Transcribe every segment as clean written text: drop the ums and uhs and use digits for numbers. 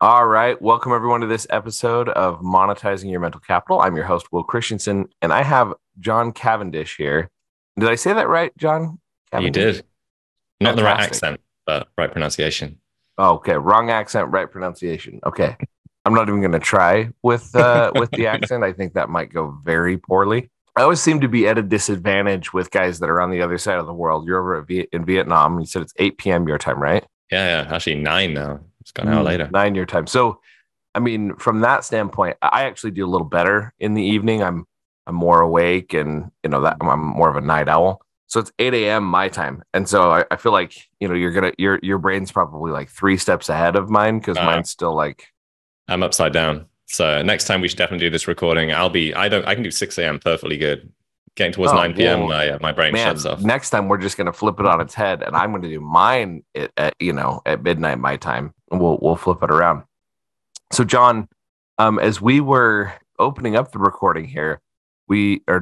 All right. Welcome, everyone, to this episode of Monetizing Your Mental Capital. I'm your host, Will Christensen, and I have John Cavendish here. Did I say that right, John You Cavendish? did. Not the right Fantastic. accent, but right pronunciation. Okay. Wrong accent, right pronunciation. Okay. I'm not even going to try with the accent. I think that might go very poorly. I always seem to be at a disadvantage with guys that are on the other side of the world. You're over in Vietnam. You said it's 8 p.m. your time, right? Yeah. Actually, 9 now. It's gone an hour later. 9 your time. So I mean, from that standpoint, I actually do a little better in the evening. I'm more awake, and that I'm more of a night owl. So it's 8 a.m. my time, and so I feel like your brain's probably like 3 steps ahead of mine because Uh, mine's still like I'm upside down. So next time we should definitely do this recording. I can do 6 a.m. perfectly good. Getting towards oh 9 p.m., well, my brain shuts man. off. Next time we're just gonna flip it on its head, and I'm gonna do mine at midnight my time, and we'll flip it around. So John, as we were opening up the recording here,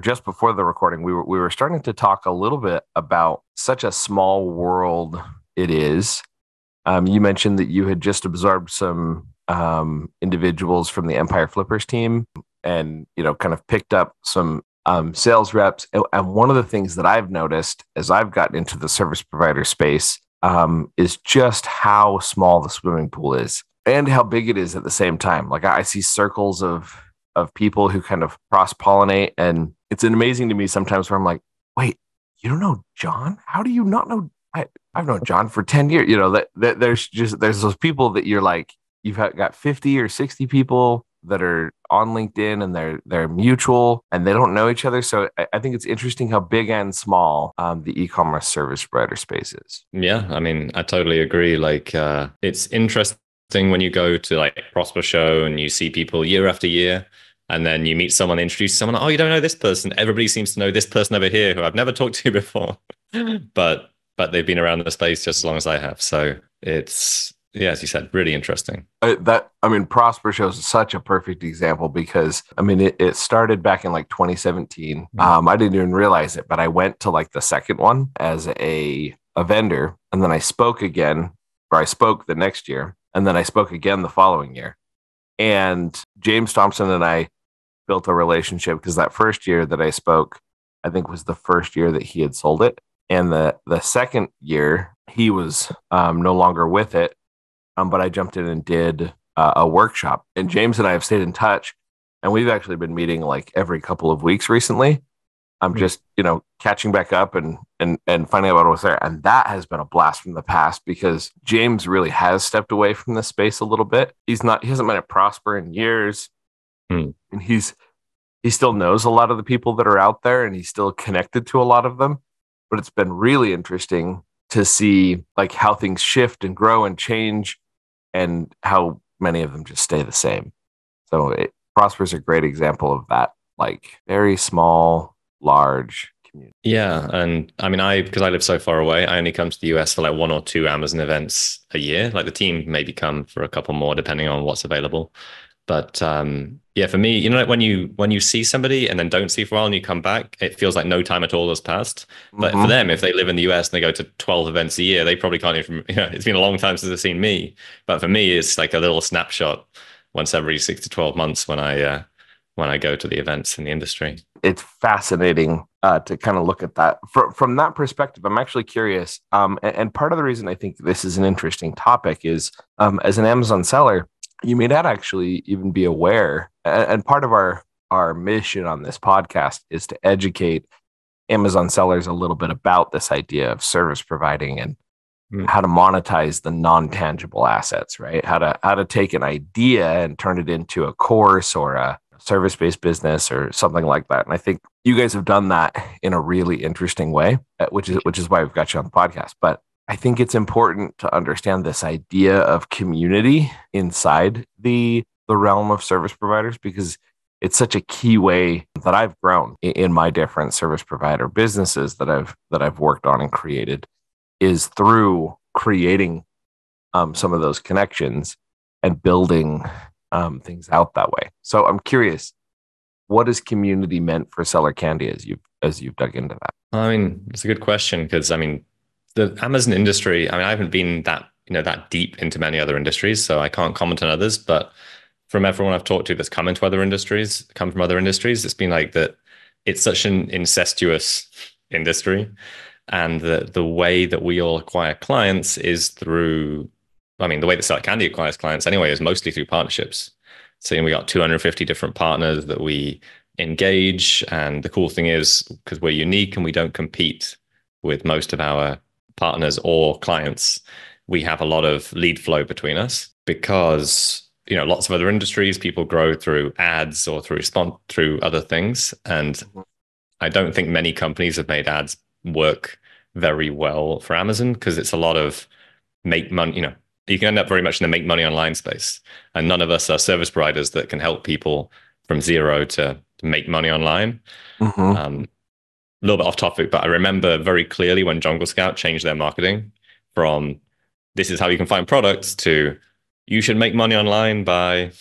just before the recording, we were starting to talk a little bit about such a small world it is. You mentioned that you had just absorbed some individuals from the Empire Flippers team, and kind of picked up some sales reps. And one of the things that I've noticed as I've gotten into the service provider space is just how small the swimming pool is and how big it is at the same time. Like I see circles of people who kind of cross pollinate, and it's amazing to me sometimes where I'm like, wait, you don't know John? How do you not know? I've known John for 10 years. That there's those people that you're like, got 50 or 60 people that are on LinkedIn, and they're mutual and they don't know each other. So I think it's interesting how big and small the e-commerce service provider space is. Yeah, I mean, I totally agree. Like, it's interesting when you go to like Prosper Show and you see people year after year, and then you meet someone, introduce someone. Oh, you don't know this person. Everybody seems to know this person over here who I've never talked to before, but they've been around the space just as long as I have. So it's, yeah, as you said, really interesting. Prosper shows such a perfect example because it started back in like 2017. I didn't even realize it, but I went to like the second one as a vendor, and then I spoke again, or I spoke the next year, and then I spoke again the following year. And James Thompson and I built a relationship because that first year that I spoke, I think was the first year that he had sold it, and the second year he was no longer with it. But I jumped in and did a workshop, and James and I have stayed in touch, and we've actually been meeting like every couple of weeks recently. I'm just, catching back up and finding out what was there. And that has been a blast from the past because James really has stepped away from this space a little bit. He hasn't been at Prosper in years. Hmm. And he still knows a lot of the people that are out there, and he's still connected to a lot of them. But it's been really interesting to see like how things shift and grow and change, and how many of them just stay the same. So Prosper is a great example of that, like very small, large community. Yeah, and I mean, because I live so far away, I only come to the US for like 1 or 2 Amazon events a year. Like the team maybe come for a couple more depending on what's available. But yeah, for me, like when you see somebody and then don't see for a while and you come back, it feels like no time at all has passed. But for them, if they live in the US and they go to 12 events a year, they probably can't even, it's been a long time since they've seen me. But for me, it's like a little snapshot once every 6 to 12 months when I go to the events in the industry. It's fascinating to kind of look at that from that perspective. I'm actually curious. And part of the reason I think this is an interesting topic is as an Amazon seller, you may not actually even be aware. And part of our mission on this podcast is to educate Amazon sellers a little bit about this idea of service providing and how to monetize the non-tangible assets, right? How to take an idea and turn it into a course or a service-based business or something like that. And I think you guys have done that in a really interesting way, which is why we've got you on the podcast. But I think it's important to understand this idea of community inside the realm of service providers, because it's such a key way that I've grown in my different service provider businesses that I've worked on and created, is through creating some of those connections and building things out that way. So I'm curious, what has community meant for Seller Candy as you've dug into that? I mean, it's a good question because I mean, the Amazon industry, I mean, I haven't been that that deep into many other industries, so I can't comment on others. But from everyone I've talked to that's come from other industries, it's been like that. It's such an incestuous industry, and the way that we all acquire clients is through. I mean, the way that Seller Candy acquires clients anyway is mostly through partnerships. So we got 250 different partners that we engage, and the cool thing is because we're unique and we don't compete with most of our partners or clients, we have a lot of lead flow between us because lots of other industries people grow through ads or through other things, and I don't think many companies have made ads work very well for Amazon because it's a lot of make money. You can end up very much in the make money online space, and none of us are service providers that can help people from zero to make money online. A little bit off topic, but I remember very clearly when Jungle Scout changed their marketing from this is how you can find products to you should make money online by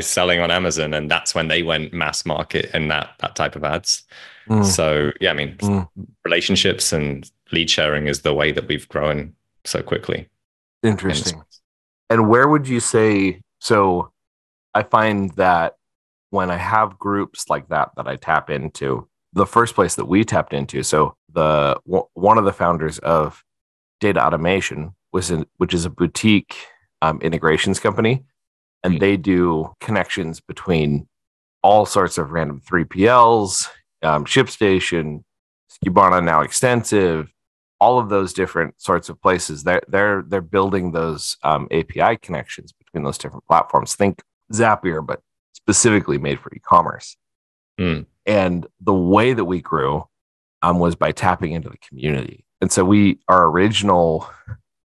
selling on Amazon, and that's when they went mass market in that type of ads. So yeah, I mean, relationships and lead sharing is the way that we've grown so quickly. Interesting. And where would you say? So I find that when I have groups like that I tap into, the first place that we tapped into, so one of the founders of Data Automation which is a boutique integrations company, and they do connections between all sorts of random 3PLs, ShipStation, Skubana, now Extensive, all of those different sorts of places. They're building those API connections between those different platforms. Think Zapier, but specifically made for e-commerce. And the way that we grew was by tapping into the community. And so our original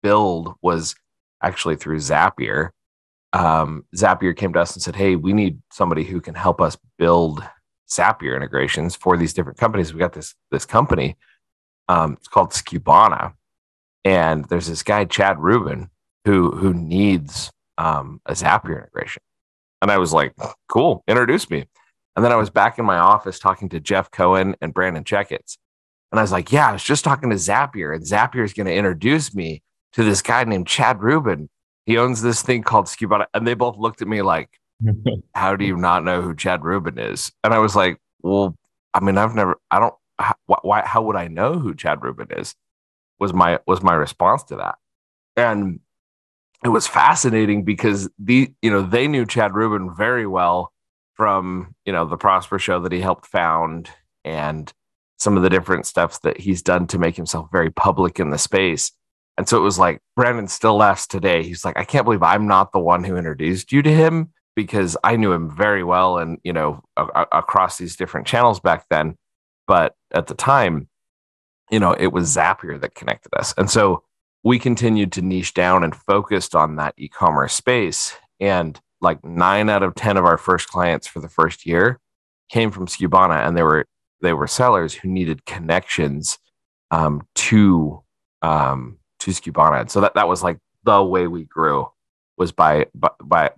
build was actually through Zapier. Zapier came to us and said, hey, we need somebody who can help us build Zapier integrations for these different companies. We got this company. It's called Skubana. And there's this guy, Chad Rubin, who needs a Zapier integration. And I was like, cool, introduce me. And then I was back in my office talking to Jeff Cohen and Brandon Checkitts. And I was like, yeah, I was just talking to Zapier, and Zapier is going to introduce me to this guy named Chad Rubin. He owns this thing called Skubana. And they both looked at me like, how do you not know who Chad Rubin is? And I was like, well, I mean, how would I know who Chad Rubin is? Was my response to that. And it was fascinating because they knew Chad Rubin very well from, the Prosper Show that he helped found and some of the different stuff that he's done to make himself very public in the space. And so it was like, Brandon still laughs today. He's like, I can't believe I'm not the one who introduced you to him, because I knew him very well and, across these different channels back then. But at the time, it was Zapier that connected us. And so we continued to niche down and focused on that e-commerce space. And like 9 out of 10 of our first clients for the first year came from Skubana, and they were sellers who needed connections to Skubana. And so that was like the way we grew, was by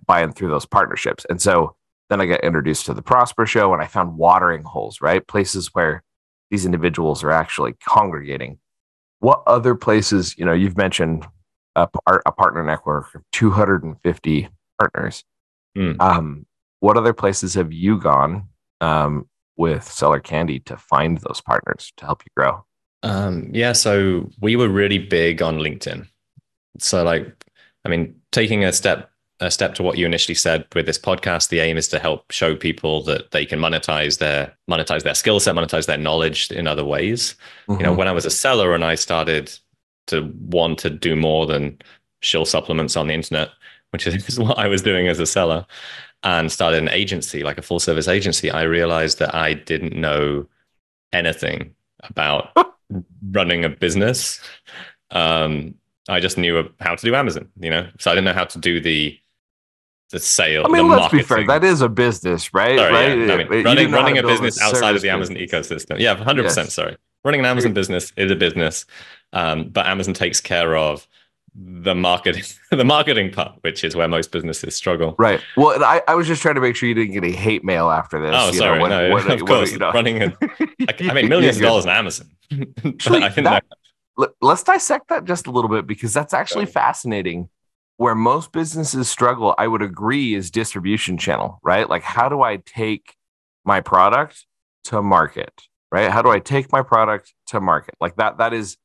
buying through those partnerships. And so then I got introduced to the Prosper Show, and I found watering holes, right? Places where these individuals are actually congregating. What other places, you've mentioned a partner network of 250 partners. What other places have you gone with Seller Candy to find those partners to help you grow? So we were really big on LinkedIn. So taking a step to what you initially said with this podcast, the aim is to help show people that they can monetize their skill set, monetize their knowledge in other ways. Mm-hmm. When I was a seller and I started to want to do more than shill supplements on the internet, which is what I was doing as a seller, and started an agency, like a full service agency, I realized that I didn't know anything about running a business. I just knew how to do Amazon, so I didn't know how to do the sale. I mean, let's be fair, that is a business, right? Sorry, right? Yeah. Running a business outside of the Amazon ecosystem. Yeah, 100%. Yes. Sorry. Running an Amazon business is a business, but Amazon takes care of the marketing part, which is where most businesses struggle. Right. Well, I was just trying to make sure you didn't get any hate mail after this. Oh, sorry. Of course. Running I made millions of dollars in Amazon. Actually, let's dissect that just a little bit, because that's actually fascinating. Where most businesses struggle, I would agree, is distribution channel, right? Like, how do I take my product to market, right? How do I take my product to market? Like that is,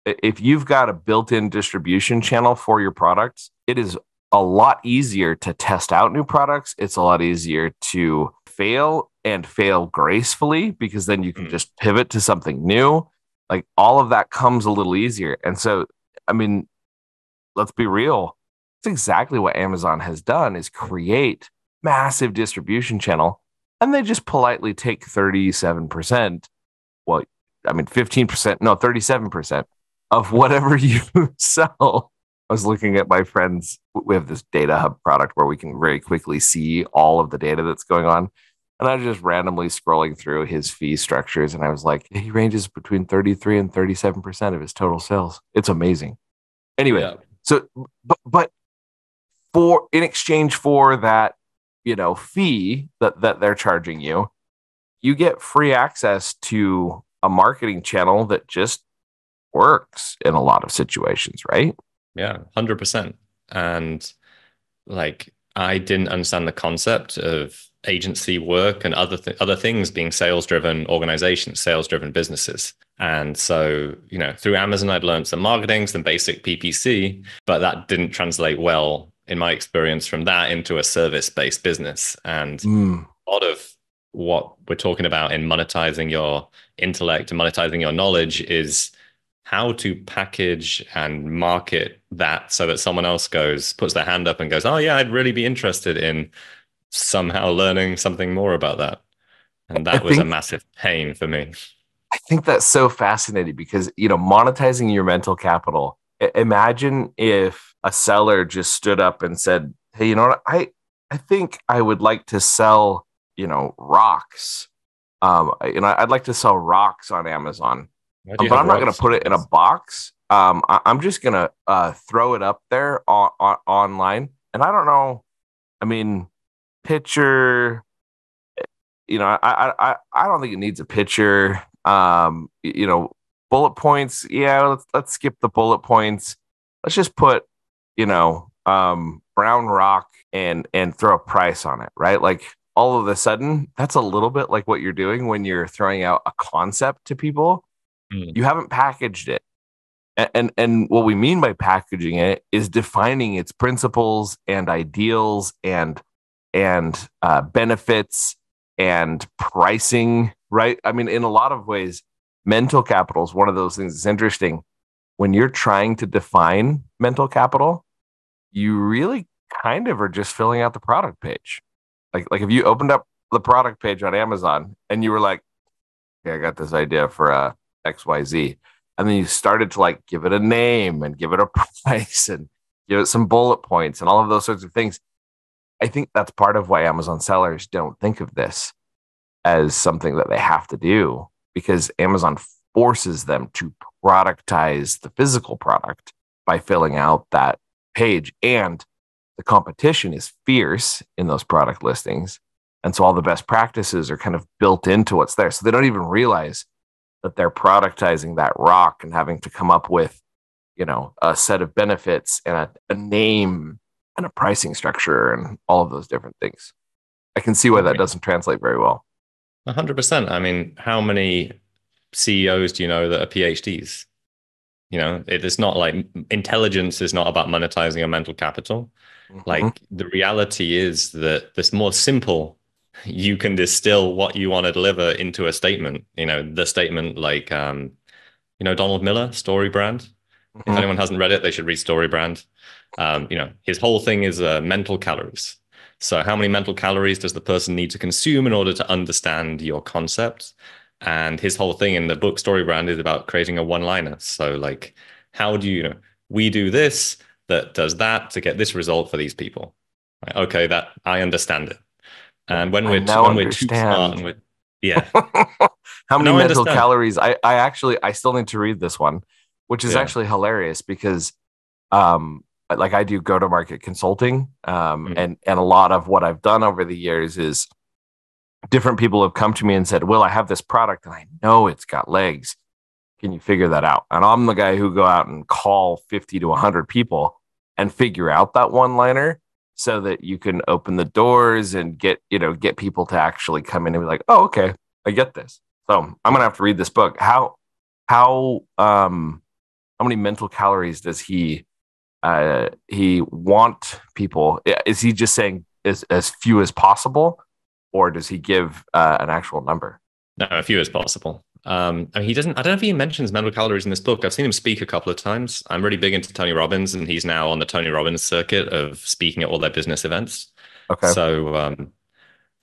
if you've got a built-in distribution channel for your products, it is a lot easier to test out new products. It's a lot easier to fail and fail gracefully, because then you can just pivot to something new. Like, all of that comes a little easier. And so, I mean, let's be real. It's exactly what Amazon has done, is create massive distribution channel, and they just politely take 37%. Well, I mean, 15%, no, 37% of whatever you sell. I was looking at my friends. We have this data hub product where we can very quickly see all of the data that's going on. And I was just randomly scrolling through his fee structures, and I was like, he ranges between 33 and 37% of his total sales. It's amazing. Anyway, yeah. So, but for, in exchange for that, fee that they're charging you, you get free access to a marketing channel that just works in a lot of situations, right? Yeah, 100%. And like, I didn't understand the concept of agency work and other things being sales-driven organizations, sales-driven businesses. And so, through Amazon, I'd learned some marketing, some basic PPC, but that didn't translate well, in my experience, from that into a service-based business. And a lot of what we're talking about in monetizing your intellect and monetizing your knowledge is how to package and market that so that someone else puts their hand up and goes, oh yeah, I'd really be interested in somehow learning something more about that. And that was a massive pain for me. I think that's so fascinating, because, monetizing your mental capital. Imagine if a seller just stood up and said, hey, you know what? I think I would like to sell, rocks. I'd like to sell rocks on Amazon. But I'm not going to put it in a box. I'm just going to throw it up there online. And I don't know. I mean, picture. I don't think it needs a picture. Bullet points. Yeah, let's skip the bullet points. Let's just put, brown rock and throw a price on it, right? Like, all of a sudden, that's a little bit like what you're doing when you're throwing out a concept to people. You haven't packaged it. And what we mean by packaging it is defining its principles and ideals and benefits and pricing, right? I mean, in a lot of ways, mental capital is one of those things that's interesting. When you're trying to define mental capital, you really kind of are just filling out the product page. Like if you opened up the product page on Amazon and you were like, okay, I got this idea for XYZ. And then you started to give it a name and give it a price and give it some bullet points and all of those sorts of things. I think that's part of why Amazon sellers don't think of this as something that they have to do, because Amazon forces them to productize the physical product by filling out that page. And the competition is fierce in those product listings. And so all the best practices are kind of built into what's there. So they don't even realize that they're productizing that rock and having to come up with, a set of benefits and a name and a pricing structure and all of those different things. I can see why that doesn't translate very well. 100%. I mean, how many CEOs do you know that are PhDs? It is not like intelligence is not about monetizing your mental capital. Like, the reality is that this more simple, you can distill what you want to deliver into a statement. The statement, like, Donald Miller, Story Brand. If anyone hasn't read it, they should read Story Brand. His whole thing is mental calories. So how many mental calories does the person need to consume in order to understand your concept? And his whole thing in the book Story Brand is about creating a one-liner. So like, how do you, we do this, that does that to get this result for these people. Right? Okay, that I understand it. And when we're too smart, and yeah. How many mental calories? I still need to read this one, which is actually hilarious because like I do go-to-market consulting, and a lot of what I've done over the years is different people have come to me and said, Will, I have this product and I know it's got legs, can you figure that out? And I'm the guy who go out and call 50 to 100 people and figure out that one liner so that you can open the doors and get people to actually come in and be like, oh, okay, I get this. So I'm gonna have to read this book. How many mental calories does he want people? Is he just saying as few as possible, or does he give an actual number? No, a few as possible. And he doesn't. I don't know if he mentions mental calories in this book. I've seen him speak a couple of times. I'm really big into Tony Robbins, and he's now on the Tony Robbins circuit of speaking at all their business events. Okay. So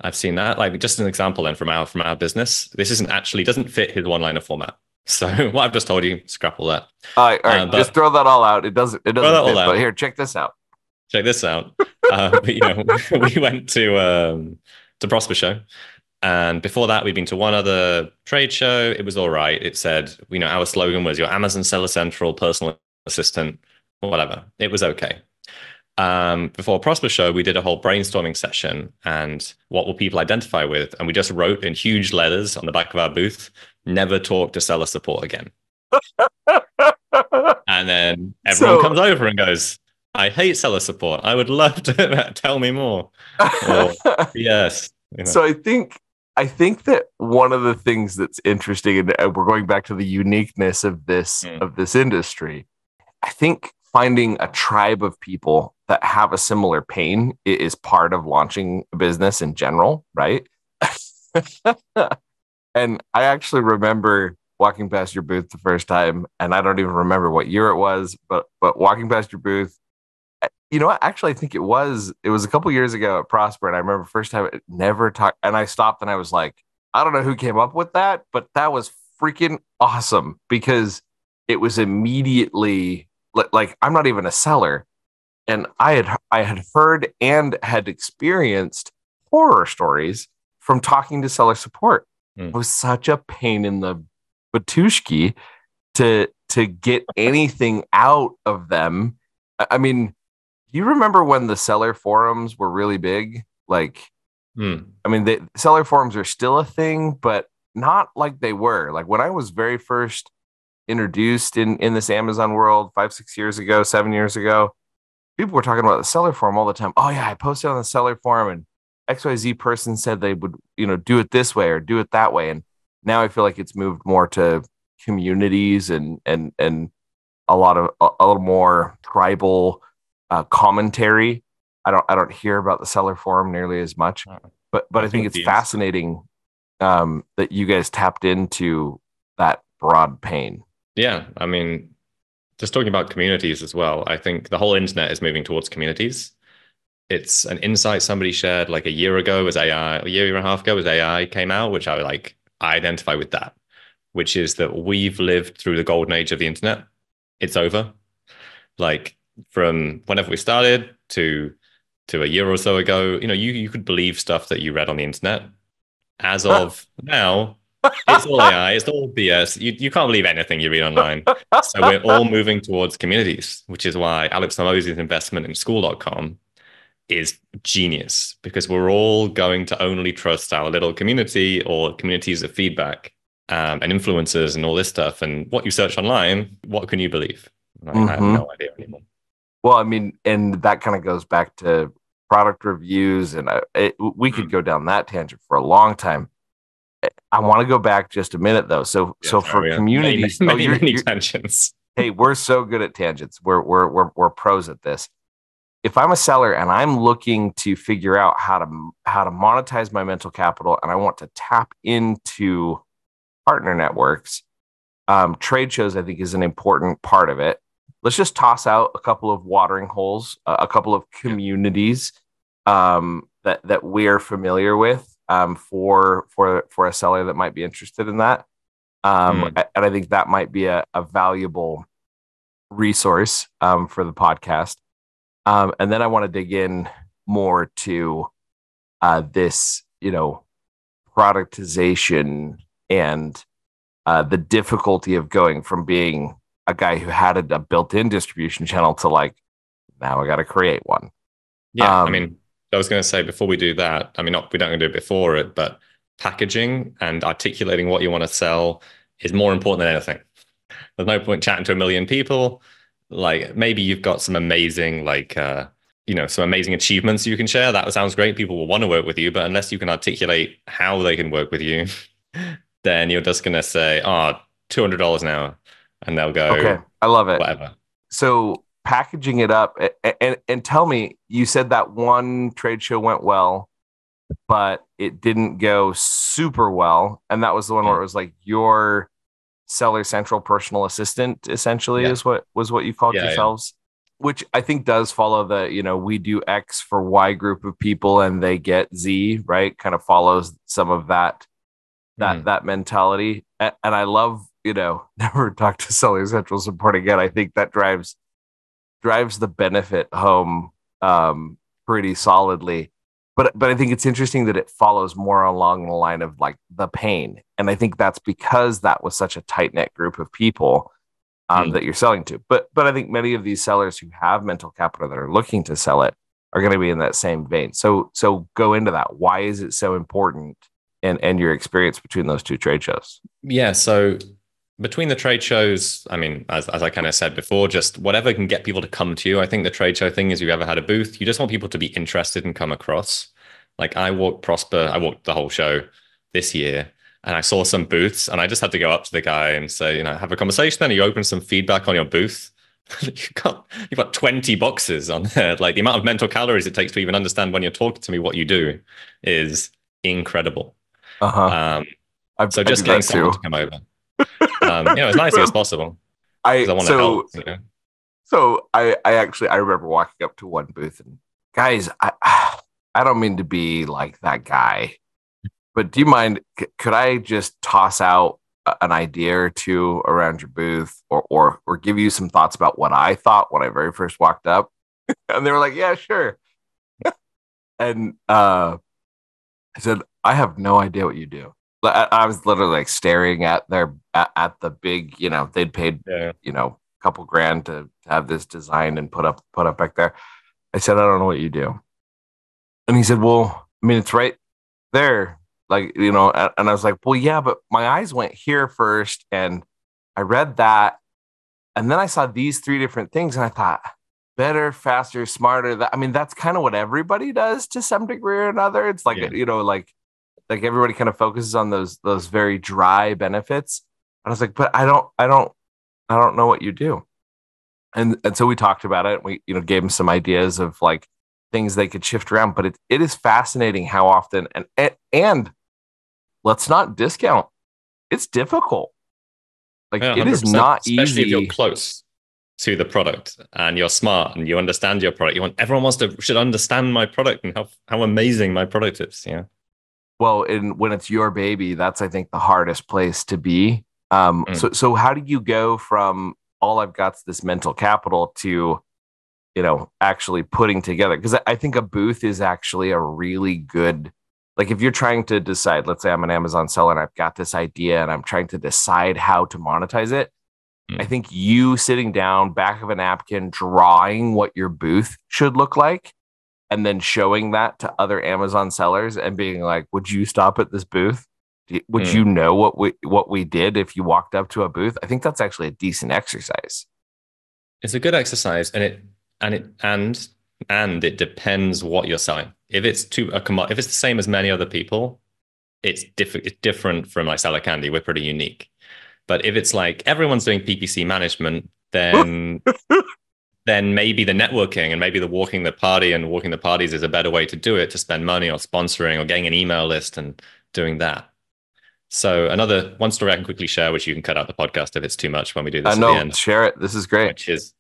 I've seen that. Like just an example then from our business. This doesn't fit his one-liner format. So what I've just told you, scrap all that. All right. Just throw that all out. It doesn't fit. But here, check this out. Check this out. We went to Prosper Show. And before that, we'd been to one other trade show. It was all right. It said, our slogan was your Amazon Seller Central personal assistant, whatever. It was okay. Before Prosper Show, we did a whole brainstorming session and what will people identify with? And we just wrote in huge letters on the back of our booth, never talk to seller support again. And then everyone comes over and goes, I hate seller support. I would love to tell me more. Or, yes. So I think that one of the things that's interesting, and we're going back to the uniqueness of this industry, I think finding a tribe of people that have a similar pain is part of launching a business in general, right? And I actually remember walking past your booth the first time, and I don't even remember what year it was, but walking past your booth, you know what? Actually, I think it was a couple years ago at Prosper, and I remember first time it never talked, and I stopped and I was like, I don't know who came up with that, but that was freaking awesome because it was immediately like I'm not even a seller, and I had heard and had experienced horror stories from talking to seller support. It was such a pain in the batushki to get anything out of them. I mean, do you remember when the seller forums were really big? Like, I mean, the seller forums are still a thing, but not like they were. Like when I was very first introduced in this Amazon world 5-6 years ago, 7 years ago, people were talking about the seller forum all the time. Oh yeah, I posted on the seller forum and XYZ person said they would, do it this way or do it that way. And now I feel like it's moved more to communities and a little more tribal commentary. I don't hear about the seller forum nearly as much, but I think it's fascinating that you guys tapped into that broad pain. Yeah, I mean, just talking about communities as well. I think the whole internet is moving towards communities. It's an insight somebody shared like a year ago was AI, a year and a half ago was AI came out, which I identify with that, which is that we've lived through the golden age of the internet. It's over. Like from whenever we started to a year or so ago, you could believe stuff that you read on the internet. As of now, it's all AI, it's all BS. You can't believe anything you read online. So we're all moving towards communities, which is why Alex Hormozi's investment in school.com is genius, because we're all going to only trust our little community or communities of feedback and influencers and all this stuff. And what you search online, what can you believe? I have no idea anymore. Well, I mean, and that kind of goes back to product reviews, and we could go down that tangent for a long time. I want to go back just a minute though. So for communities, many tangents. Hey, we're so good at tangents. We're pros at this. If I'm a seller and I'm looking to figure out how to monetize my mental capital, and I want to tap into partner networks, trade shows I think is an important part of it. Let's just toss out a couple of watering holes, a couple of communities that we're familiar with for a seller that might be interested in that. And I think that might be a valuable resource for the podcast. And then I want to dig in more to this, productization and the difficulty of going from being a guy who had a built-in distribution channel to like, now I got to create one. Yeah, I mean, I was going to say before we do that, I mean, we don't do it before it, but packaging and articulating what you want to sell is more important than anything. There's no point chatting to a million people. Like maybe you've got some amazing some amazing achievements you can share. That sounds great. People will want to work with you, but unless you can articulate how they can work with you, then you're just going to say, oh, $200 an hour. And they'll Okay, go, I love it. whatever. So packaging it up and tell me, you said that one trade show went well, but it didn't go super well. And that was the one where it was like your Seller Central personal assistant, essentially, Yeah. is what you called yourselves. Which I think does follow we do X for Y group of people and they get Z, right? Kind of follows some of that mentality. And I love, never talk to Seller Central support again. I think that drives the benefit home pretty solidly. But I think it's interesting that it follows more along the line of like the pain. And I think that's because that was such a tight knit group of people that you're selling to. But I think many of these sellers who have mental capital that are looking to sell it are going to be in that same vein. So go into that. Why is it so important and your experience between those two trade shows? Yeah. So between the trade shows, I mean, as I kind of said before, just whatever can get people to come to you. I think the trade show thing is, you ever had a booth, you just want people to be interested and come across. Like I walked the whole show this year and I saw some booths and I just had to go up to the guy and say, have a conversation. Then you open some feedback on your booth. you've got 20 boxes on there. Like the amount of mental calories it takes to even understand when you're talking to me what you do is incredible. So just getting someone to come over. As nicely as possible. I want to help. So I remember walking up to one booth and, guys, I don't mean to be like that guy, but do you mind? Could I just toss out an idea or two around your booth, or give you some thoughts about what I thought when I very first walked up? And they were like, "Yeah, sure." And I said, "I have no idea what you do." I was literally like staring at at the big, they'd paid, a couple grand to have this designed and put up back there. I said, I don't know what you do. And he said, well, I mean, it's right there. Like, and I was like, well, yeah, but my eyes went here first and I read that. And then I saw these three different things and I thought, better, faster, smarter. That's kind of what everybody does to some degree or another. It's like, like everybody kind of focuses on those very dry benefits. And I was like, but I don't know what you do. And so we talked about it. We, gave them some ideas of like things they could shift around, but it is fascinating how often, and let's not discount, it's difficult. Like it is not easy. Especially if you're close to the product and you're smart and you understand your product. Everyone should understand my product and how amazing my product is. Yeah. Well, and when it's your baby, that's, I think, the hardest place to be. So how do you go from all I've got's this mental capital to, actually putting together? Because I think a booth is actually a really good, like if you're trying to decide, let's say I'm an Amazon seller and I've got this idea and I'm trying to decide how to monetize it. I think you sitting down, back of a napkin, drawing what your booth should look like, and then showing that to other Amazon sellers and being like, would you stop at this booth? Would you know what we did if you walked up to a booth? I think that's actually a decent exercise. It's a good exercise, and it depends what you're selling. If it's if it's the same as many other people, it's different from like Seller Candy. We're pretty unique. But if it's like everyone's doing PPC management, then then maybe the networking and maybe the walking the parties is a better way to do it, to spend money or sponsoring or getting an email list and doing that. So one story I can quickly share, which you can cut out the podcast if it's too much when we do this at the end. Share it. This is great. Which is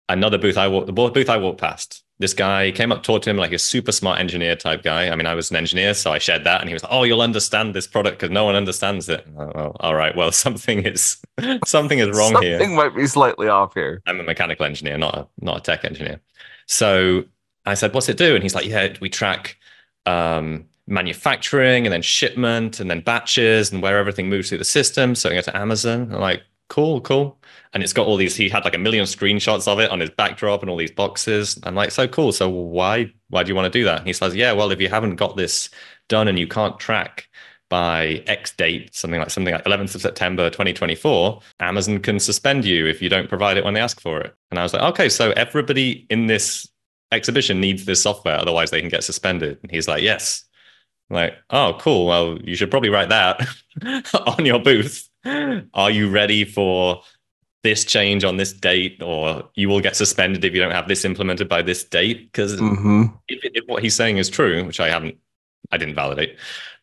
another booth I walked past. This guy came up, talked to him like a super smart engineer type guy. I mean, I was an engineer, so I shared that. And he was like, oh, you'll understand this product because no one understands it. Well, all right. Well, something is wrong here. Something might be slightly off here. I'm a mechanical engineer, not a tech engineer. So I said, what's it do? And he's like, yeah, we track manufacturing and then shipment and then batches and where everything moves through the system. So I go to Amazon. I'm like, cool. And it's got all these, he had like 1 million screenshots of it on his backdrop and all these boxes. I'm like, so cool. So why do you want to do that? And he says, yeah, well, if you haven't got this done and you can't track by X date, something like 11th of September 2024, Amazon can suspend you if you don't provide it when they ask for it. And I was like, okay, so everybody in this exhibition needs this software, otherwise they can get suspended. And he's like, yes. I'm like, oh, cool. Well, you should probably write that on your booth. Are you ready for this change on this date, or you will get suspended if you don't have this implemented by this date? Because if what he's saying is true, which I didn't validate,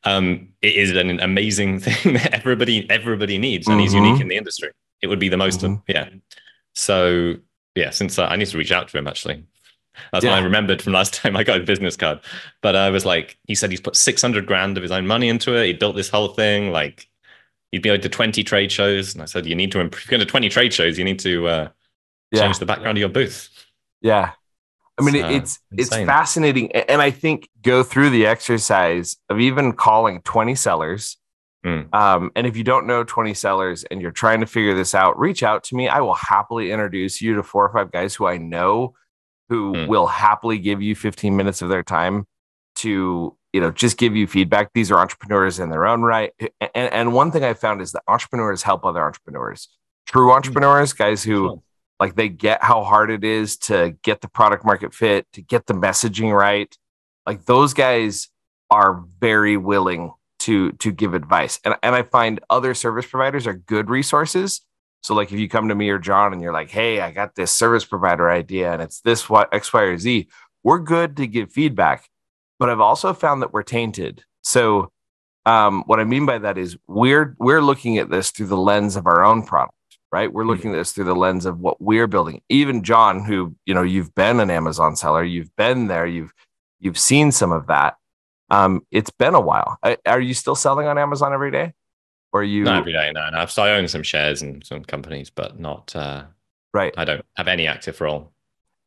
it is an amazing thing that everybody needs, and he's unique in the industry. It would be the most, yeah. So yeah, since I need to reach out to him actually. That's what I remembered from last time I got a business card. But I was like, he said he's put 600 grand of his own money into it. He built this whole thing. Like, he'd be to 20 trade shows. And I said, you need to improve. If you're going to 20 trade shows, you need to change the background of your booth. Yeah. I mean, it's fascinating. And I think go through the exercise of even calling 20 sellers. And if you don't know 20 sellers and you're trying to figure this out, reach out to me. I will happily introduce you to 4 or 5 guys who I know who will happily give you 15 minutes of their time to, just give you feedback. These are entrepreneurs in their own right. And one thing I found is that entrepreneurs help other entrepreneurs, true entrepreneurs, guys who like they get how hard it is to get the product market fit, to get the messaging right. Like those guys are very willing to give advice. And I find other service providers are good resources. So like if you come to me or John and you're like, hey, I got this service provider idea and it's this, what, X, Y, or Z, we're good to give feedback. But I've also found that we're tainted. So what I mean by that is we're looking at this through the lens of our own product, right? We're looking at this through the lens of what we're building. Even John, who, you've been an Amazon seller, you've been there, you've seen some of that. It's been a while. Are you still selling on Amazon every day? Or you not every day? No. I own some shares in some companies, but not right. I don't have any active role.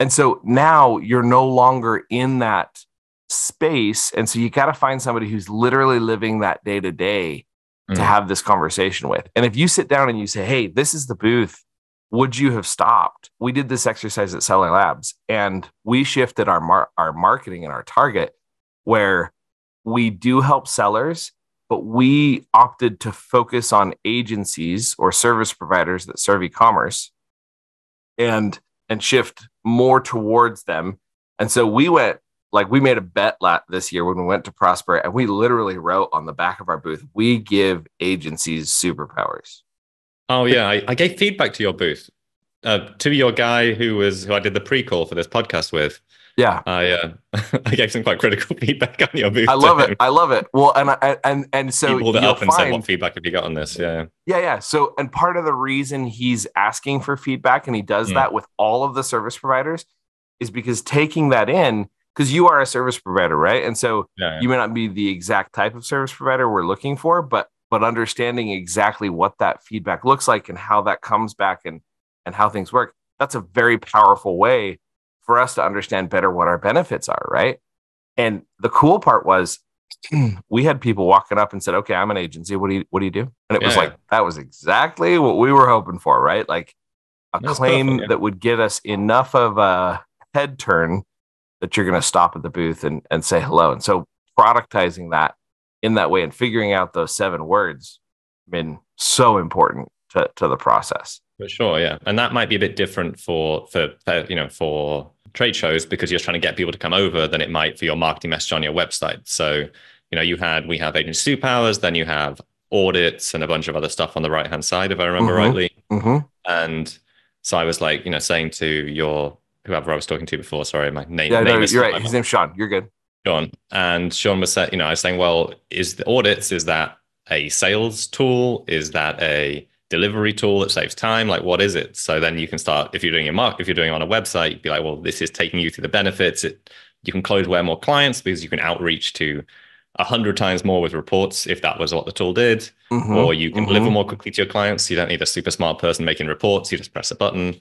And so now you're no longer in that space. And so you got to find somebody who's literally living that day to day to have this conversation with. And if you sit down and you say, hey, this is the booth, would you have stopped? We did this exercise at Seller Labs and we shifted our marketing and our target where we do help sellers, but we opted to focus on agencies or service providers that serve e-commerce and shift more towards them. And so we made a bet this year when we went to Prosper, and we literally wrote on the back of our booth, we give agencies superpowers. Oh yeah. I gave feedback to your booth, to your guy who I did the pre-call for this podcast with. Yeah, I gave some quite critical feedback on your booth. I love it. Well, and so he pulled it up and said, "What feedback have you got on this?" Yeah. So, and part of the reason he's asking for feedback, and he does that with all of the service providers, is because taking that in, because you are a service provider, right? And so you may not be the exact type of service provider we're looking for, but understanding exactly what that feedback looks like and how that comes back and how things work. That's a very powerful way for us to understand better what our benefits are, right? And the cool part was we had people walking up and said, okay, I'm an agency. What do you do? And it was like, that was exactly what we were hoping for, right? Like a claim that would get us enough of a head turn that you're going to stop at the booth and say hello. And so productizing that in that way and figuring out those 7 words been so important to the process. For sure, yeah. And that might be a bit different for trade shows because you're trying to get people to come over than it might for your marketing message on your website. So, we have agency superpowers, then you have audits and a bunch of other stuff on the right-hand side, if I remember rightly. And so I was like, saying to whoever I was talking to before, sorry, my name. Yeah, no, you're right. His name's Sean. You're good. Sean. And Sean was saying, I was saying, well, is that a sales tool? Is that a delivery tool that saves time? Like, what is it? So then you can start, if you're doing it on a website, you'd be like, well, this is taking you through the benefits. You can close way more clients because you can outreach to 100 times more with reports if that was what the tool did. Or you can deliver more quickly to your clients. You don't need a super smart person making reports. You just press a button.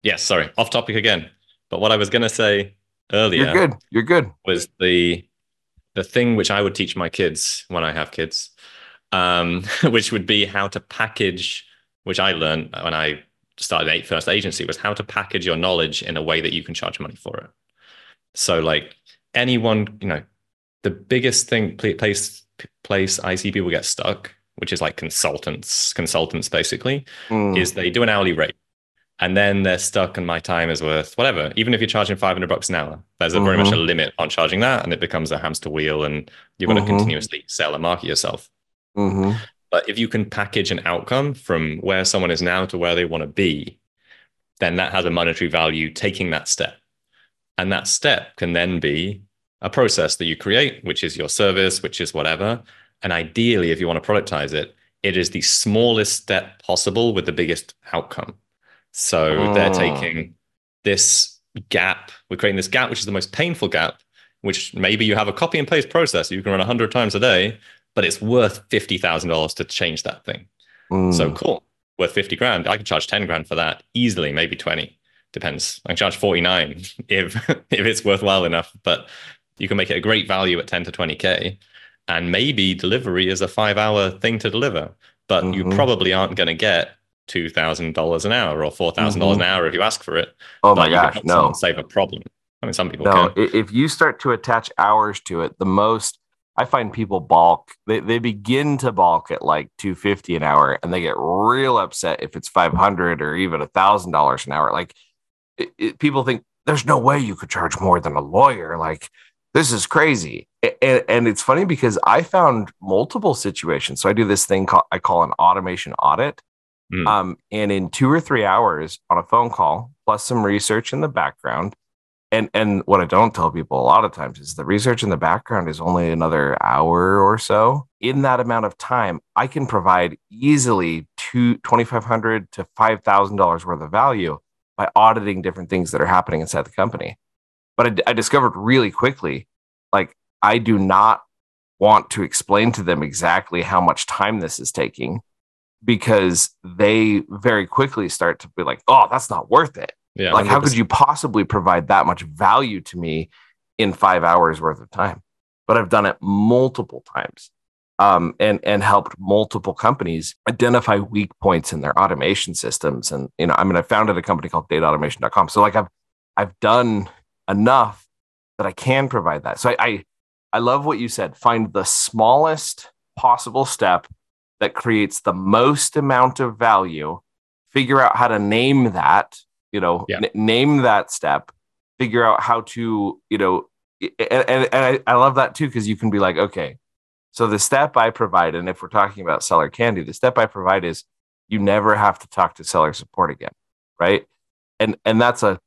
Yes, sorry, off topic again. But what I was going to say earlier, you're good, was the thing which I would teach my kids when I have kids, which would be how to package, which I learned when I started a first agency, was how to package your knowledge in a way that you can charge money for it. So like anyone, the biggest place place I see people get stuck, which is like consultants basically, Mm, is they do an hourly rate. And then they're stuck and my time is worth whatever. Even if you're charging $500 an hour, there's a very much a mm-hmm, limit on charging that, and it becomes a hamster wheel, and you've got to mm-hmm, continuously sell and market yourself. mm-hmm, But if you can package an outcome from where someone is now to where they want to be, then that has a monetary value taking that step. And that step can then be a process that you create, which is your service, which is whatever. And ideally, if you want to productize it, it is the smallest step possible with the biggest outcome. So they're mm, taking this gap, we're creating this gap, which is the most painful gap, which maybe you have a copy and paste process you can run 100 times a day, but it's worth $50,000 to change that thing. So mm, cool, worth 50 grand. I could charge 10 grand for that easily, maybe 20. Depends. I can charge 49 if it's worthwhile enough, but you can make it a great value at 10 to 20K. And maybe delivery is a 5 hour thing to deliver, but you mm-hmm, probably aren't going to get $2,000 an hour or $4,000 an mm-hmm. hour if you ask for it, Oh my but you can gosh, help someone no. save a problem. I mean, some people No, can. if you start to attach hours to it, the most I find people balk. They begin to balk at like 250 an hour, and they get real upset if it's 500 or even $1,000 an hour. Like people think there's no way you could charge more than a lawyer. Like this is crazy. And it's funny because I found multiple situations. So I do this thing I call an automation audit. Mm. And in 2 or 3 hours on a phone call, plus some research in the background, and what I don't tell people a lot of times is the research in the background is only another hour or so. In that amount of time, I can provide easily $2,500 to $5,000 worth of value by auditing different things that are happening inside the company. But I discovered really quickly, like I do not want to explain to them exactly how much time this is taking because they very quickly start to be like, oh, that's not worth it. Yeah, Like, how could 100%. you possibly provide that much value to me in 5 hours worth of time? But I've done it multiple times, and helped multiple companies identify weak points in their automation systems. And I mean, I founded a company called DataAutomation.com. So like I've done enough that I can provide that. So I love what you said. Find the smallest possible step that creates the most amount of value. Figure out how to name that Yeah. name that step, figure out how to, and I love that too, because you can be like, okay, so the step I provide, and if we're talking about seller candy, the step I provide is you never have to talk to seller support again, right? And that's I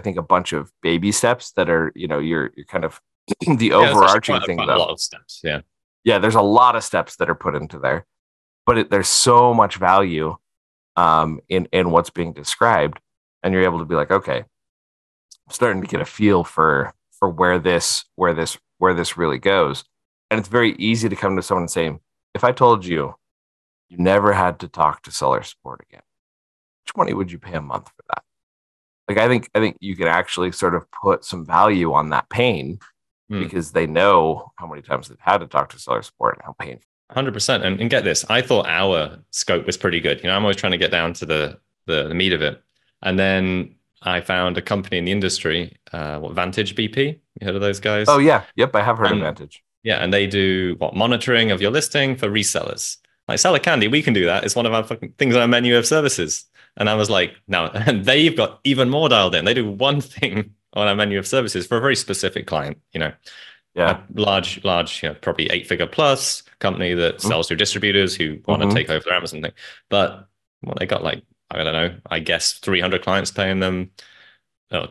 think a bunch of baby steps that are, you're kind of the Yeah, it's actually overarching thing quite a though. lot of steps. Yeah. Yeah, there's a lot of steps that are put into there, but there's so much value in what's being described, and you're able to be like, okay, I'm starting to get a feel for where this really goes. And it's very easy to come to someone and say, if I told you you never had to talk to seller support again, how much money would you pay a month for that? Like I think you can actually sort of put some value on that pain Mm. because they know how many times they've had to talk to seller support and how painful. 100%. And get this, I thought our scope was pretty good. I'm always trying to get down to the meat of it. And then I found a company in the industry, Vantage BP. You heard of those Oh guys? yeah, yep, I have heard of And Vantage. yeah, and they do monitoring of your listing for resellers. Like Seller Candy, we can do that. It's one of our fucking things on our menu of services. And I was like, no, and they've got even more dialed in. They do one thing on our menu of services for a very specific client, a Yeah. large, probably 8-figure plus company that Mm-hmm. sells to distributors who want to Mm-hmm. take over their Amazon thing. But well, they got like, I don't know, I guess 300 clients paying them,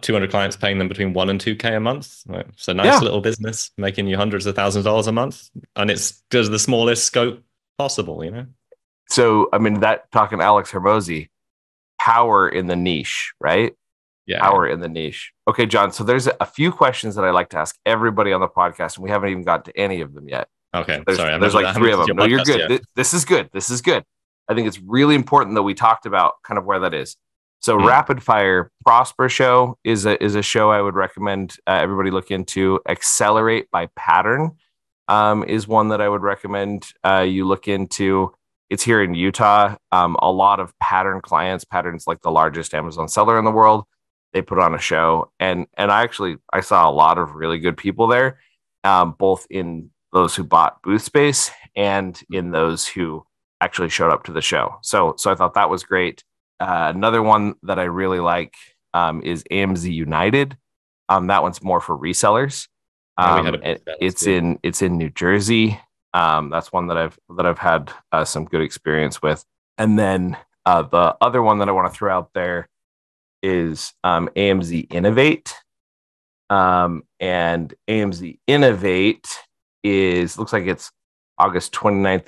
200 clients paying them between 1 and 2K a month. Right? It's a nice Yeah. little business making you hundreds of thousands of dollars a month. And it's does the smallest scope possible. So I mean, that talking Alex Hermosi, power in the niche, right? Yeah, yeah. Power in the niche. Okay, John. So there's a few questions that I like to ask everybody on the podcast, and we haven't even got to any of them yet. Okay, There's sorry, there's like I haven't three of listened to them. your No, you're podcast good. yet. This is good. This is good. I think it's really important that we talked about kind of where that is. So Hmm. Rapid Fire Prosper Show is a show I would recommend everybody look into. Accelerate by Pattern is one that I would recommend you look into. It's here in Utah. A lot of Pattern clients. Pattern's like the largest Amazon seller in the world. They put on a show, and I saw a lot of really good people there, both in those who bought booth space and in those who actually showed up to the show. So I thought that was great. Another one that I really like is AMZ United. That one's more for resellers. It's in New Jersey. That's one that I've had some good experience with. And then the other one that I want to throw out there is AMZ Innovate. And AMZ Innovate looks like it's October 29th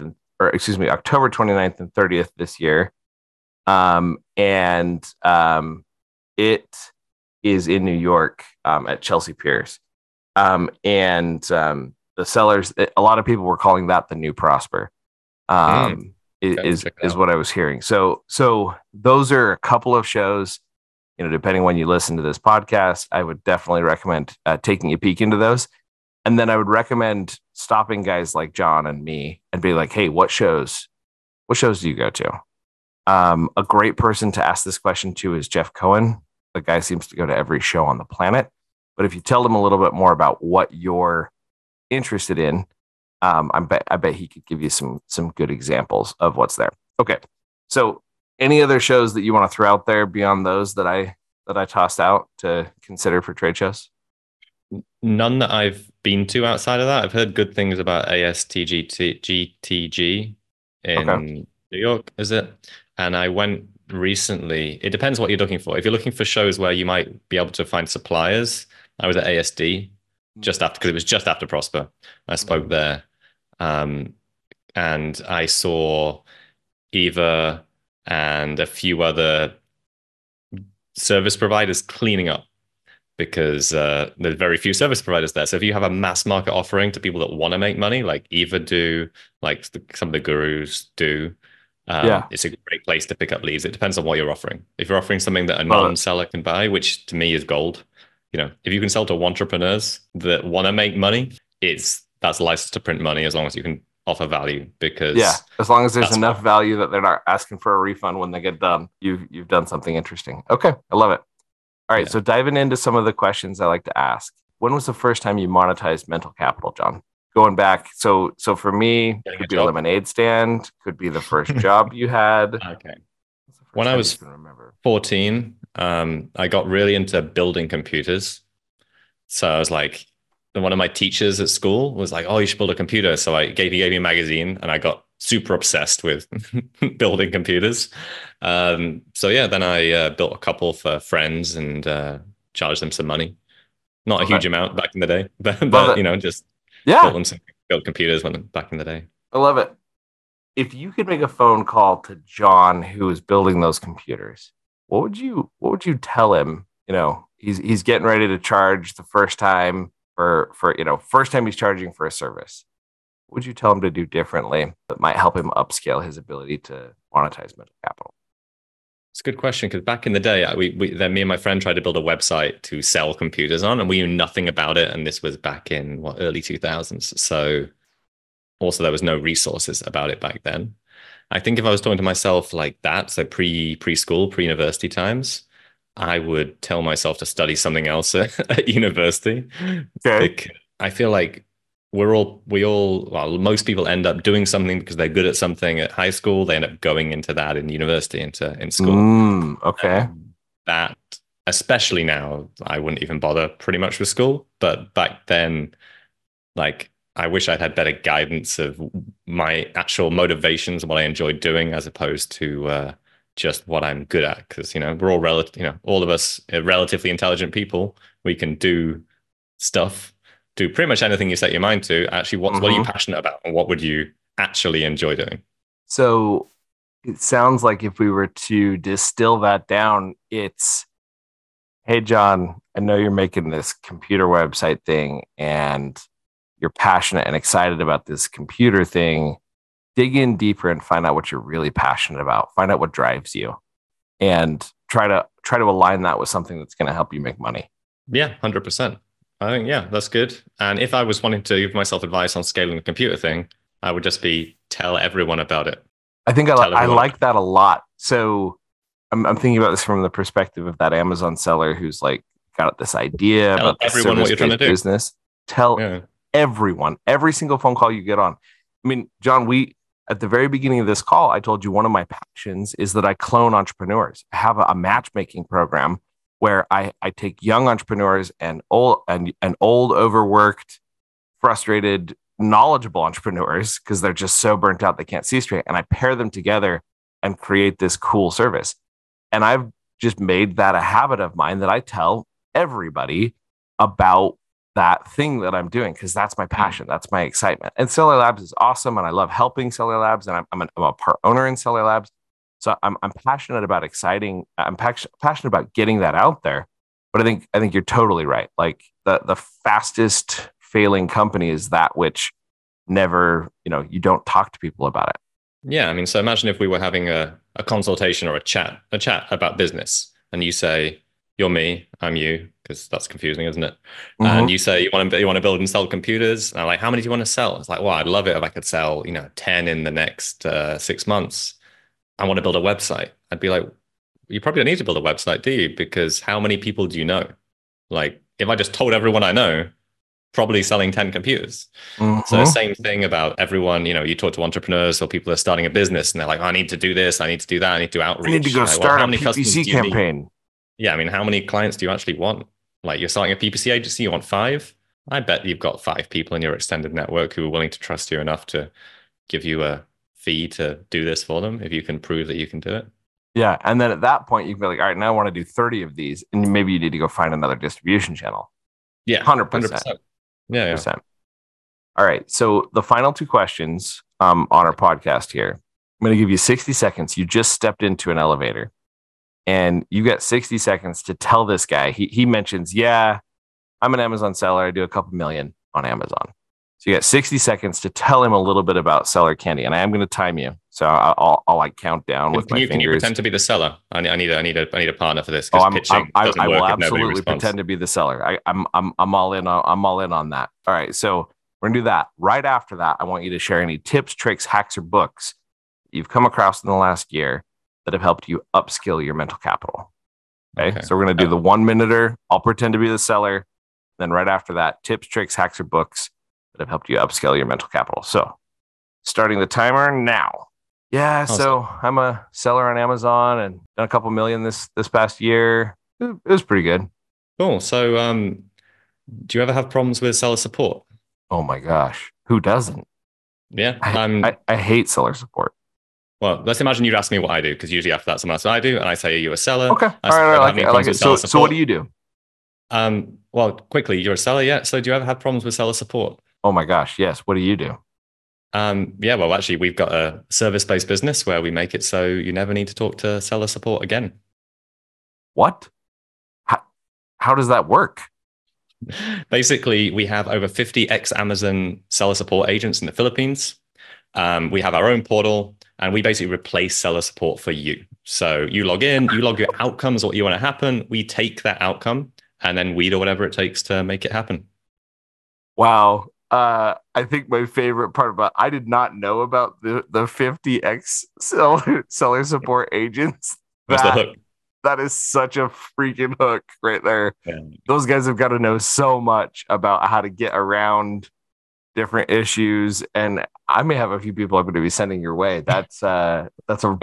and 30th this year. It is in New York at Chelsea Piers. The sellers, a lot of people were calling that the new Prosper. Is what I was hearing. So those are a couple of shows, depending when you listen to this podcast, I would definitely recommend taking a peek into those. And then I would recommend stopping guys like John and me and be like, hey, what shows do you go to? A great person to ask this question to is Jeff Cohen. The guy seems to go to every show on the planet. But if you tell him a little bit more about what you're interested in, I bet he could give you some good examples of what's there. Okay. So any other shows that you want to throw out there beyond those that I tossed out to consider for trade shows? None that I've been to outside of that. I've heard good things about ASTGTG in New York, is it? And I went recently. It depends what you're looking for. If you're looking for shows where you might be able to find suppliers, I was at ASD just after, because it was just after Prosper. I spoke there. And I saw Eva and a few other service providers cleaning up, because there's very few service providers there. So if you have a mass market offering to people that want to make money, like Eva do, like some of the gurus do, it's a great place to pick up leads. It depends on what you're offering. If you're offering something that a non-seller can buy, which to me is gold, if you can sell to entrepreneurs that want to make money, that's license to print money, as long as you can offer value. Because as long as there's enough value that they're not asking for a refund when they get done, you've done something interesting. Okay, I love it. All right, so diving into some of the questions I like to ask. When was the first time you monetized mental capital, John? Going back, so for me, it could be a lemonade stand, could be the first job you had. Okay. When I was 14, I got really into building computers. So I was like, one of my teachers at school was like, oh, you should build a computer. So he gave me a magazine, and I got super obsessed with building computers. Then I built a couple for friends and charged them some money. Not a huge amount back in the day, but just built computers back in the day. I love it. If you could make a phone call to John, who is building those computers, what would you tell him? He's getting ready to charge the first time for first time he's charging for a service. What would you tell him to do differently that might help him upscale his ability to monetize mental capital? It's a good question, because back in the day, then me and my friend tried to build a website to sell computers on, and we knew nothing about it. And this was back in early 2000s. So also there was no resources about it back then. I think if I was talking to myself like that, so preschool, pre-university times, I would tell myself to study something else at university. Okay. I feel like most people end up doing something because they're good at something at high school. They end up going into that in university, in school. That, especially now, I wouldn't even bother pretty much with school. But back then, I wish I'd had better guidance of my actual motivations and what I enjoyed doing, as opposed to just what I'm good at. Because we're all all of us are relatively intelligent people. We can do stuff. Do pretty much anything you set your mind to. Actually, what are you passionate about, and what would you actually enjoy doing? So it sounds like if we were to distill that down, it's, hey, John, I know you're making this computer website thing and you're passionate and excited about this computer thing. Dig in deeper and find out what you're really passionate about. Find out what drives you, and try to align that with something that's going to help you make money. Yeah, 100%. I think, that's good. And if I was wanting to give myself advice on scaling the computer thing, I would just tell everyone about it. I think I like that a lot. So I'm thinking about this from the perspective of that Amazon seller who's got this idea about everyone what you're trying to do. Business. Tell everyone, every single phone call you get on. I mean, John, at the very beginning of this call, I told you one of my passions is that I clone entrepreneurs. I have a matchmaking program where I take young entrepreneurs and old, overworked, frustrated, knowledgeable entrepreneurs because they're just so burnt out they can't see straight, and I pair them together and create this cool service. And I've just made that a habit of mine that I tell everybody about that thing that I'm doing because that's my passion. That's my excitement. And Cellular Labs is awesome. And I love helping Cellular Labs. And I'm a part owner in Cellular Labs. So I'm passionate about passionate about getting that out there. But I think you're totally right. Like the fastest failing company is that which never, you don't talk to people about it. Yeah. I mean, so imagine if we were having a consultation or a chat about business, and you say, you're me, I'm you, because that's confusing, isn't it? Mm-hmm. And you say you want to build and sell computers. And I'm like, how many do you want to sell? It's like, well, I'd love it if I could sell, 10 in the next 6 months. I want to build a website. I'd be like, you probably don't need to build a website, do you? Because how many people do you know? Like, if I just told everyone I know, probably selling 10 computers. Mm-hmm. So same thing about everyone, you talk to entrepreneurs or people that are starting a business and they're like, oh, I need to do this. I need to do that. I need to do outreach. I need to go start a PPC campaign. Yeah, I mean, how many clients do you actually want? Like, you're starting a PPC agency, you want 5? I bet you've got 5 people in your extended network who are willing to trust you enough to give you a fee to do this for them if you can prove that you can do it. Yeah, and then at that point, you can be like, all right, now I want to do 30 of these, and maybe you need to go find another distribution channel. Yeah, 100%. Yeah. All right, so the final 2 questions on our podcast here. I'm going to give you 60 seconds. You just stepped into an elevator. And you got 60 seconds to tell this guy. He mentions, yeah, I'm an Amazon seller. I do a couple million on Amazon. So you got 60 seconds to tell him a little bit about Seller Candy. And I am going to time you. So I'll like count down with my fingers. Can you pretend to be the seller? I need a partner for this. I will absolutely pretend to be the seller. I'm all in. I'm all in on that. All right. So we're going to do that. Right after that, I want you to share any tips, tricks, hacks, or books you've come across in the last year that have helped you upskill your mental capital. Okay. So we're going to do the 1-minuter. I'll pretend to be the seller. Then right after that, tips, tricks, hacks, or books that have helped you upscale your mental capital. So starting the timer now. Yeah. Awesome. So I'm a seller on Amazon and done a couple million this past year. It was pretty good. Cool. So do you ever have problems with seller support? Oh my gosh. Who doesn't? Yeah. I hate seller support. Well, let's imagine you'd ask me what I do, because usually after that, someone else I do, and I say, are you a seller? Okay. All right. I like it. So what do you do? Well, quickly, you're a seller, yeah? So do you ever have problems with seller support? Oh my gosh, yes. What do you do? Yeah, well, actually, we've got a service-based business where we make it so you never need to talk to seller support again. What? How does that work? Basically, we have over 50 ex-Amazon seller support agents in the Philippines. We have our own portal, and we basically replace seller support for you. So you log in, you log your outcomes, what you want to happen. We take that outcome, and then we do whatever it takes to make it happen. Wow. I think my favorite part about, I did not know about the 50 ex seller support agents. That's the hook. That is such a freaking hook right there. Yeah. Those guys have got to know so much about how to get around different issues, and I may have a few people I'm going to be sending your way. That's a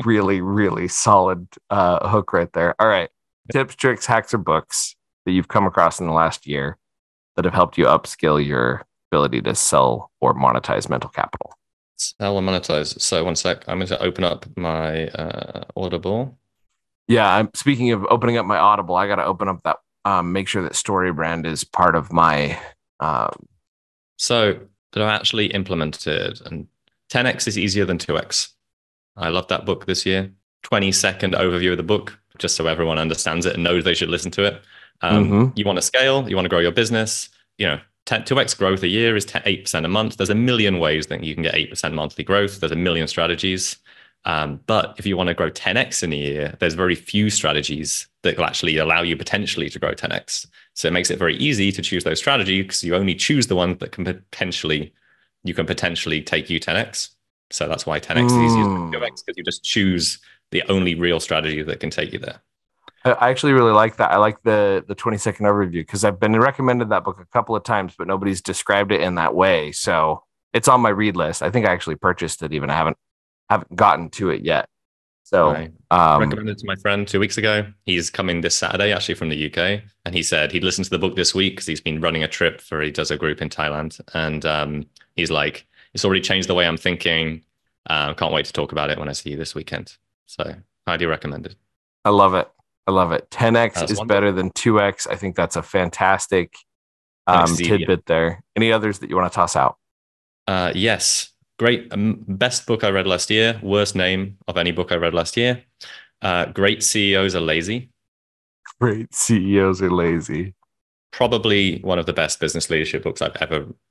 really, really solid hook right there. All right, tips, tricks, hacks, or books that you've come across in the last year that have helped you upskill your ability to sell or monetize mental capital. Sell and monetize. So 1 sec, I'm going to open up my Audible. Yeah, I'm speaking of opening up my Audible. I got to open up that. Make sure that StoryBrand is part of my. So that I actually implemented, and 10x is easier than 2x. I love that book this year. 20-second overview of the book, just so everyone understands it and knows they should listen to it. You want to scale, you want to grow your business. 2x growth a year is 8% a month. There's a million ways that you can get 8% monthly growth. There's a million strategies. But if you want to grow 10x in a year, there's very few strategies that will actually allow you potentially to grow 10x. So it makes it very easy to choose those strategies, because you only choose the ones that can potentially take you 10x. So that's why 10x is easier than 2x, because you just choose the only real strategy that can take you there. I actually really like that. I like the 20-second overview because I've been recommended that book a couple of times, but nobody's described it in that way. So it's on my read list. I think I actually purchased it even. I haven't gotten to it yet. So I recommended it to my friend 2 weeks ago. He's coming this Saturday, actually from the UK, and he said he'd listened to the book this week because he's been running a trip for he does a group in Thailand, and he's like, it's already changed the way I'm thinking. Can't wait to talk about it when I see you this weekend. So highly recommended. I love it. I love it. 10x That's is wonderful. better than 2x. I think that's a fantastic And it's easy. tidbit there. Any others that you want to toss out? Yes, great. Best book I read last year. Worst name of any book I read last year. Great CEOs are lazy. Great CEOs are lazy. Probably one of the best business leadership books I've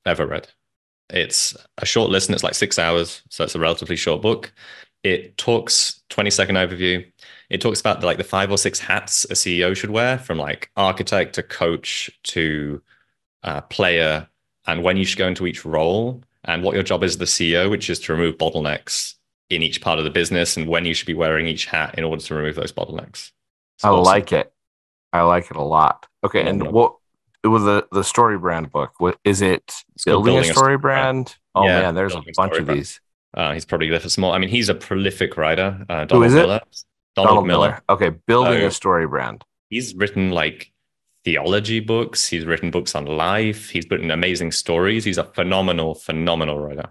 ever read. It's a short listen. It's like 6 hours, so it's a relatively short book. It talks 20-second overview. It talks about the 5 or 6 hats a CEO should wear, from like architect to coach to player, and when you should go into each role, and what your job is as the CEO, which is to remove bottlenecks in each part of the business, and when you should be wearing each hat in order to remove those bottlenecks. It's I awesome. like it. I like it a lot. Okay, and what it was the story brand book? What is it? Building a story brand? Oh Yeah, man, there's a bunch of these. He's probably there for small. I mean, he's a prolific writer. Who Donald is it? Miller. Donald Miller. Okay, building a So story brand. he's written like theology books. He's written books on life. He's written amazing stories. He's a phenomenal writer.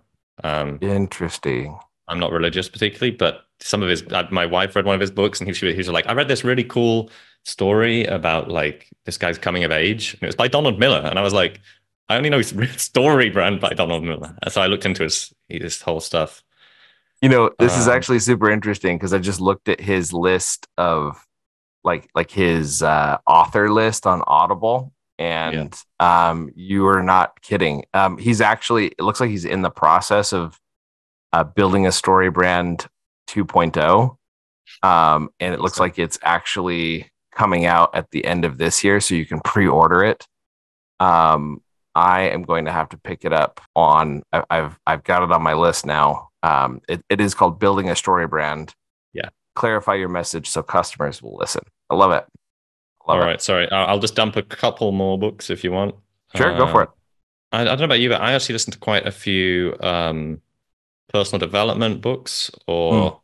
Interesting. I'm not religious particularly, but some of his, my wife read one of his books, and he was like, I read this really cool story about like this guy's coming of age, and it was by Donald Miller, and I was like, I only know his story brand by Donald Miller, and so I looked into his whole stuff. You know, this is actually super interesting because I just looked at his list of like his author list on Audible, and you are not kidding. He's actually, it looks like he's in the process of building a story brand 2.0. And it looks like it's actually coming out at the end of this year, so you can pre-order it. I am going to have to pick it up on. I've got it on my list now. It is called Building a Story Brand. Yeah. Clarify your message so customers will listen. I love it. All right, sorry. I'll just dump a couple more books if you want. Sure, go for it. I don't know about you, but I actually listened to quite a few personal development books, or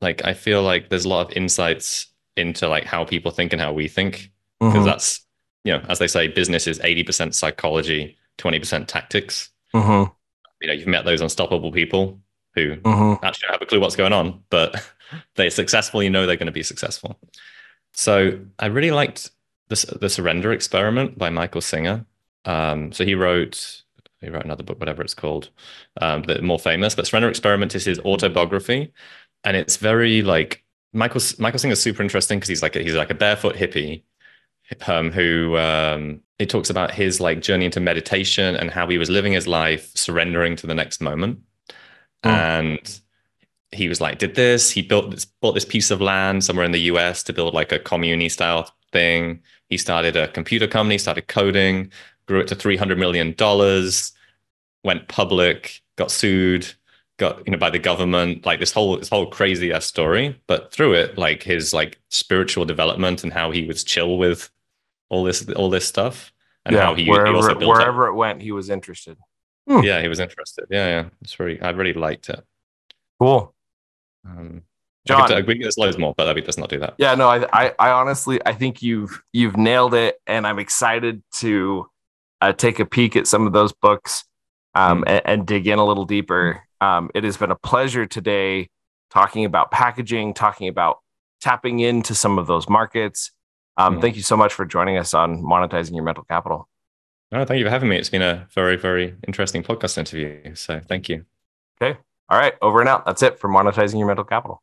like I feel like there's a lot of insights into like how people think and how we think, because that's, as they say, business is 80% psychology, 20% tactics. You've met those unstoppable people who actually don't have a clue what's going on, but they're successful. They're going to be successful. So I really liked the Surrender Experiment by Michael Singer. So he wrote another book, whatever it's called, the more famous. But Surrender Experiment is his autobiography, and it's very like Michael Singer is super interesting because he's like a barefoot hippie who it talks about his like journey into meditation and how he was living his life surrendering to the next moment. And he was like, he bought this piece of land somewhere in the US to build like a commune style thing. He started a computer company, started coding, grew it to $300 million, went public, got sued, got, by the government, like this whole crazy ass story. But through it, like his like spiritual development and how he was chill with all this stuff, and how he also built wherever it went, he was interested. Yeah, he was interested. Yeah. I really liked it. Cool. John, there's loads more, but let's not do that. Yeah, no, I honestly, I think you've nailed it, and I'm excited to take a peek at some of those books and dig in a little deeper. It has been a pleasure today talking about packaging, talking about tapping into some of those markets. Thank you so much for joining us on Monetizing Your Mental Capital. No, thank you for having me. It's been a very, very interesting podcast interview. So thank you. Okay. All right. Over and out. That's it for Monetizing Your Mental Capital.